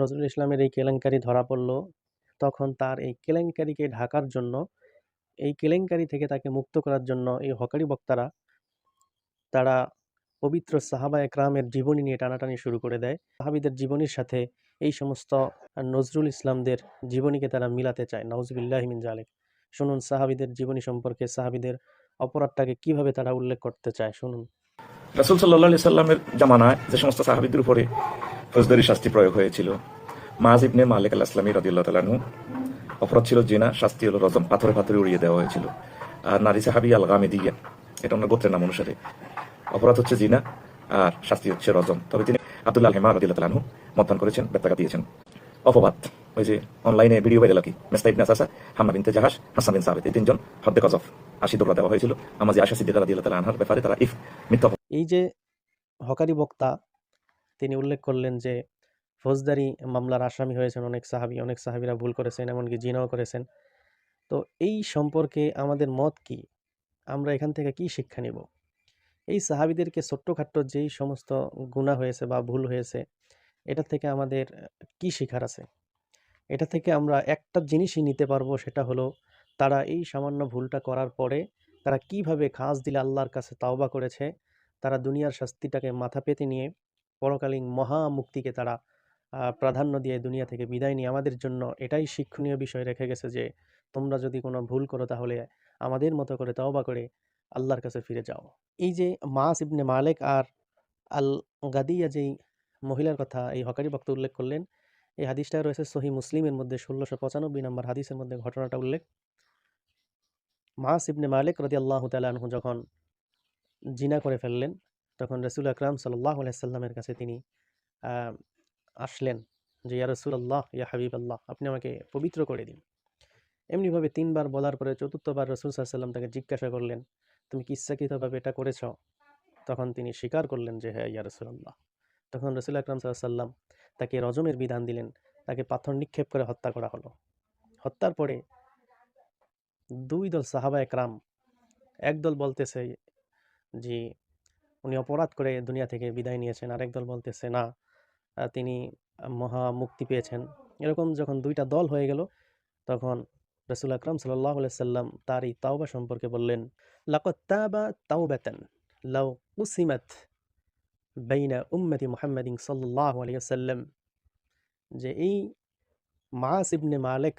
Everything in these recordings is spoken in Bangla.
নজরুল ইসলামের এই কেলেঙ্কারি ধরা পড়ল, তখন তার এই কেলেঙ্কারিকে ঢাকার জন্য, এই কেলেঙ্কারি থেকে তাকে মুক্ত করার জন্য এই হকারি বক্তারা তারা পবিত্র সাহাবা একরামের জীবনী নিয়ে টানাটানি শুরু করে দেয়। সাহাবীদের জীবনীর সাথে এই সমস্ত নজরুল ইসলামদের জীবনীকে তারা মিলাতে চায়। নাউজুবিল্লাহি মিন যালিক। শুনুন সাহাবীদের জীবনী সম্পর্কে, সাহাবীদের অপরাধটাকে কিভাবে তারা উল্লেখ করতে চায়, শুনুন। রাসূল সাল্লাল্লাহু আলাইহি সাল্লামের জামানায় যে সমস্ত সাহাবীদের উপরে ফৌজদারি শাস্তি প্রয়োগ হয়েছিল, মাআজ ইবনে মালিক আল আসলামী রাদিয়াল্লাহু তাআলা আনহু অপরাধ ছিল জিনা, শাস্তি হলো রজম, পাথরে পাথরে উড়িয়ে দেওয়া হয়েছিল। আর নারী সাহাবী আল গামিদিয়া, এটা ওনার গোত্রের নাম অনুসারে, অপরাধ হচ্ছে জিনা আর শাস্তি হচ্ছে রজম। তবে তিনি আব্দুল্লাহ আল হেমা রাদিয়াল্লাহু তাআলা আনহু মতদান করেছেন, ব্যর্থতা দিয়েছেন। অপবাদ, ওই যে অনলাইনে ভিডিও ভাইরাল কি, মেসতা ইবনে আসাসা, হাম্মা বিনতে জাহাশ, হাসান বিন সাবিত, এই তিনজন হদ্দে কযফ, 80 দোলা দেওয়া হয়েছিল আমাজি আয়েশা সিদ্দিকা রাদিয়াল্লাহু তাআলা আনহার ব্যাপারে। তারা মিথ্যা। এই যে হকারি বক্তা তিনি উল্লেখ করলেন যে ফৌজদারি মামলার আসামি হয়েছেন অনেক সাহাবী, অনেক সাহাবীরা ভুল করেছেন, এমনকি জিনাও করেছেন। তো এই সম্পর্কে আমাদের মত কি? আমরা এখান থেকে কি শিক্ষা নিব? এই সাহাবীদেরকে ছোট্টখাট্ট যেই সমস্ত গুনাহ হয়েছে বা ভুল হয়েছে, এটা থেকে আমাদের কি শিখার আছে? এটা থেকে আমরা একটা জিনিসই নিতে পারবো, সেটা হলো তারা এই সামান্য ভুলটা করার পরে তারা কিভাবে খাস দিলে আল্লাহর কাছে তাওবা করেছে। তারা দুনিয়ার শাস্তিটাকে মাথা পেতে নিয়ে পরকালীন মহা মুক্তিকে তারা প্রাধান্য দিয়ে দুনিয়া থেকে বিদায় নিয়ে আমাদের জন্য এটাই শিক্ষণীয় বিষয় রেখে গেছে যে তোমরা যদি কোনো ভুল করো তাহলে আমাদের মতো করে তাওবা করে আল্লাহর কাছে ফিরে যাও। এই যে মাস ইবনে মালিক আর আল গাদিয়া যেই মহিলার কথা এই হকারি বক্তা উল্লেখ করলেন, এই হাদিসটা রয়েছে সহিহ মুসলিমের মধ্যে 1695 নম্বর হাদিসের মধ্যে ঘটনাটা উল্লেখ। মাস ইবনে মালিক রাদিয়াল্লাহু তাআলা আনহু যখন জিনা করে ফেললেন, তখন রাসূল আকরাম সাল্লাল্লাহু আলাইহি সাল্লামের কাছে তিনি আসলেন যে ইয়া রাসূলুল্লাহ, ইয়া হাবিবাল্লাহ, আপনি আমাকে পবিত্র করে দিন। এমনিভাবে 3 বার বলার পরে চতুর্থবার রাসূল সাল্লাল্লাহু আলাইহি সাল্লাম তাকে জিজ্ঞাসা করলেন, তুমি কি ইচ্ছাকৃতভাবে এটা করেছ? তখন তিনি স্বীকার করলেন যে হ্যাঁ ইয়া রাসূলুল্লাহ। তখন রাসূল আকরাম সাল্লাল্লাহু আলাইহি সাল্লাম তাকে রজমের বিধান দিলেন, তাকে পাথর নিক্ষেপ করে হত্যা করা হলো। হত্যার পরে 2 দল সাহাবা একরাম, একদল বলতেছে যে উনি অপরাধ করে দুনিয়া থেকে বিদায় নিয়েছেন, আরেক দল বলতেছে না, তিনি মহা মুক্তি পেয়েছেন। এরকম যখন 2টা দল হয়ে গেল, তখন রাসূল আকরাম সাল্লাল্লাহু আলাইহি সাল্লাম তার এই তাওবা সম্পর্কে বললেন, লাকাদ তাবা তাওবাতান লাউ কুসিমাত বাইনা উম্মতি মুহাম্মাদিন সাল্লাল্লাহু আলাইহি ওয়াসাল্লাম, যে এই মাস ইবনে মালিক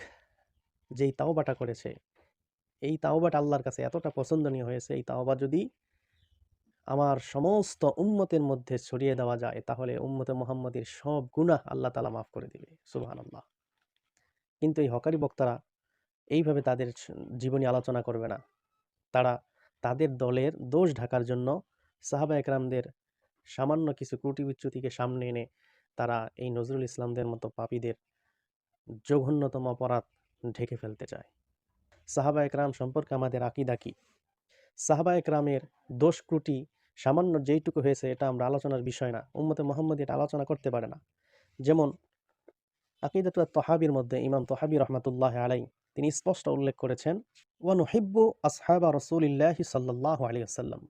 যেই তাওবাটা করেছে, এই তাওবাটা আল্লাহর কাছে এতটা পছন্দনীয় হয়েছে, এই তাওবা যদি আমার সমস্ত উম্মতের মধ্যে ছড়িয়ে দেওয়া যায় তাহলে উম্মতে মুহাম্মাদের সব গুনাহ আল্লাহ তাআলা মাফ করে দিবে। সুবহানাল্লাহ। কিন্তু এই হকারি বক্তারা এইভাবে তাদের জীবনী আলোচনা করবে না। তারা তাদের দলের দোষ ঢাকার জন্য সাহাবা একরামদের সামান্য কিছু ত্রুটি বিচ্যুতিকে সামনে এনে তারা এই নজরুল ইসলামদের মতো পাপীদের জঘন্যতম অপরাধ ঢেকে ফেলতে চায়। সাহাবা একরাম সম্পর্কে আমাদের আকীদা কি? সাহাবা একরামের দোষ ত্রুটি সামান্য যেইটুকু হয়েছে এটা আমরা আলোচনার বিষয় না। উম্মতে মুহাম্মদ এটা আলোচনা করতে পারে না। যেমন আকীদাতুত তহাবীর মধ্যে ইমাম তহাবী রাহমাতুল্লাহি আলাইহি তিনি স্পষ্ট উল্লেখ করেছেন, ওয়া নুহিব্বু আসহাবা রাসূলিল্লাহি সাল্লাল্লাহু আলাইহি ওয়াসাল্লাম,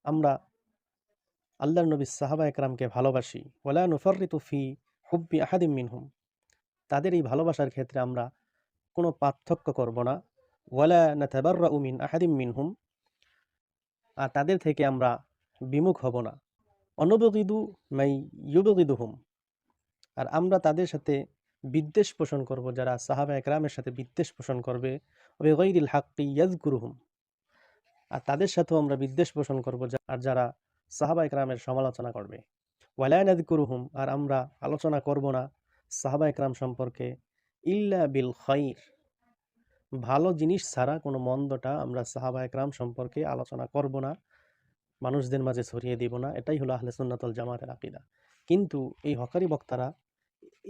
আমরা আল্লাহর নবী সাহাবা একরামকে ভালোবাসি, ওয়ালা নুফাররিতু ফি হুব্বি আহাদিম মিনহুম, তাদের এই ভালোবাসার ক্ষেত্রে আমরা কোনো পার্থক্য করব না, ওয়ালা নাতাবাররাউ মিন আহাদিম মিনহুম, আর তাদের থেকে আমরা বিমুখ হব না, অনুবগিদু মাই ইউবগিদুহুম, আর আমরা তাদের সাথে বিদ্বেষ পোষণ করব যারা সাহাবা একরামের সাথে বিদ্বেষ পোষণ করবে, বিগাইরিল হাক্কি ইয়াযকুরুহুম, আর তাদের সাথেও আমরা বিদ্বেষ পোষণ করব আর যারা সাহাবা একরামের সমালোচনা করবে, ওয়ালা নাযকুরুহুম, আর আমরা আলোচনা করব না সাহাবা একরাম সম্পর্কে ইল্লা বিল খাইর, ভালো জিনিস ছাড়া কোনো মন্দটা আমরা সাহাবা একরাম সম্পর্কে আলোচনা করব না, মানুষদের মাঝে ছড়িয়ে দিব না। এটাই হলো আহলে সুন্নাত ওয়াল জামাতের আকীদা। কিন্তু এই হকারি বক্তারা,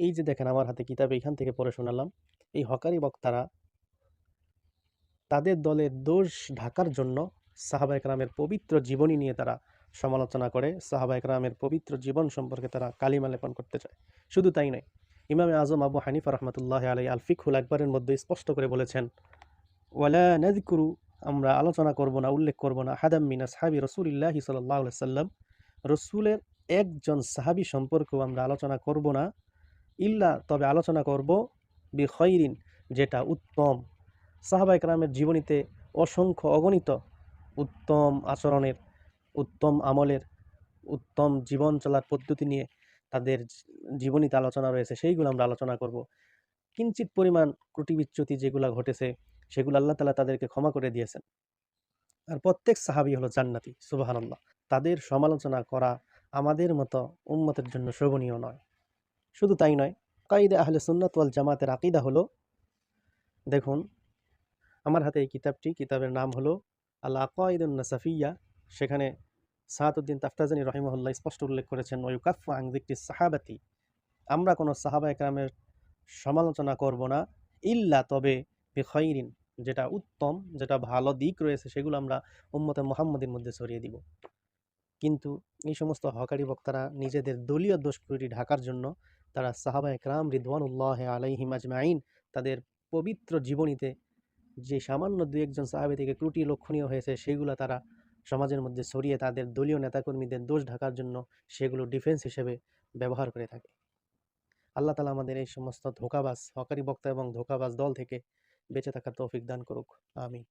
এই যে দেখেন আমার হাতে কিতাব, এখান থেকে পড়ে শোনালাম, এই হকারি বক্তারা তাদের দলের দোষ ঢাকার জন্য সাহাবা একরামের পবিত্র জীবনী নিয়ে তারা সমালোচনা করে, সাহাবা একরামের পবিত্র জীবন সম্পর্কে তারা কালিমা লেপন করতে চায়। শুধু তাই নয়, ইমামে আজম আবু হানিফা রাহমাতুল্লাহি আলাইহি আল ফিকহুল আকবরের মধ্যে স্পষ্ট করে বলেছেন, ওয়ালা নাযকুরু, আমরা আলোচনা করব না, উল্লেখ করব না, হাদাম মিন আসহাবি রাসূলিল্লাহি সাল্লাল্লাহু আলাইহি সাল্লাম, রাসূলের একজন সাহাবী সম্পর্কেও আমরা আলোচনা করব না, ইল্লা তবে আলোচনা করব বিখৈরিন যেটা উত্তম। সাহাবায়ে কেরামের জীবনীতে অসংখ্য অগণিত উত্তম আচরণের, উত্তম আমলের, উত্তম জীবন চলার পদ্ধতি নিয়ে তাদের জীবনীতে আলোচনা রয়েছে, সেইগুলো আমরা আলোচনা করব। কিঞ্চিত পরিমাণ ত্রুটি বিচ্যুতি যেগুলো ঘটেছে সেগুলো আল্লাহ তাআলা তাদেরকে ক্ষমা করে দিয়েছেন। আর প্রত্যেক সাহাবী হলো জান্নাতি, সুবহানাল্লাহ। তাদের সমালোচনা করা আমাদের মতো উম্মতের জন্য শোভনীয় নয়। শুধু তাই নয়, কায়দা আহলে সুন্নাত ওয়াল জামাতের আকীদা হলো, দেখুন আমার হাতে এই কিতাবটি, কিতাবের নাম হলো আল আকাঈদুন নাসাফিয়্যা। সেখানে সাহাদউদ্দিন তাফতাজানী রাহিমাহুল্লাহ স্পষ্ট উল্লেখ করেছেন, ওয়ায়ুকাফফু আন যিকরিস সাহাবাতি, আমরা কোনো সাহাবায়ে কেরামের সমালোচনা করব না, ইল্লা তবে বিখাইরিন যেটা উত্তম, যেটা ভালো দিক রয়েছে সেগুলো আমরা উম্মতে মুহাম্মাদীর মধ্যে ছড়িয়ে দিব। কিন্তু এই সমস্ত হকারি বক্তারা নিজেদের দলীয় দোষ ত্রুটি ঢাকার জন্য তারা সাহাবায়ে কেরাম রিদওয়ানুল্লাহ আলাইহিম আজমাইন তাদের পবিত্র জীবনীতে যে সামান্য দুই একজন সাহাবী থেকে ত্রুটি লক্ষণীয় হয়েছে সেগুলো তারা সমাজের মধ্যে ছড়িয়ে তাদের দলীয় নেতাকর্মীদের দোষ ঢাকার জন্য সেগুলো ডিফেন্স হিসেবে ব্যবহার করে থাকে। আল্লাহ তাআলা আমাদের এই সমস্ত ধোঁকাবাজ হকারি বক্তা এবং ধোঁকাবাজ দল থেকে বেঁচে থাকার তৌফিক দান করুক। আমিন।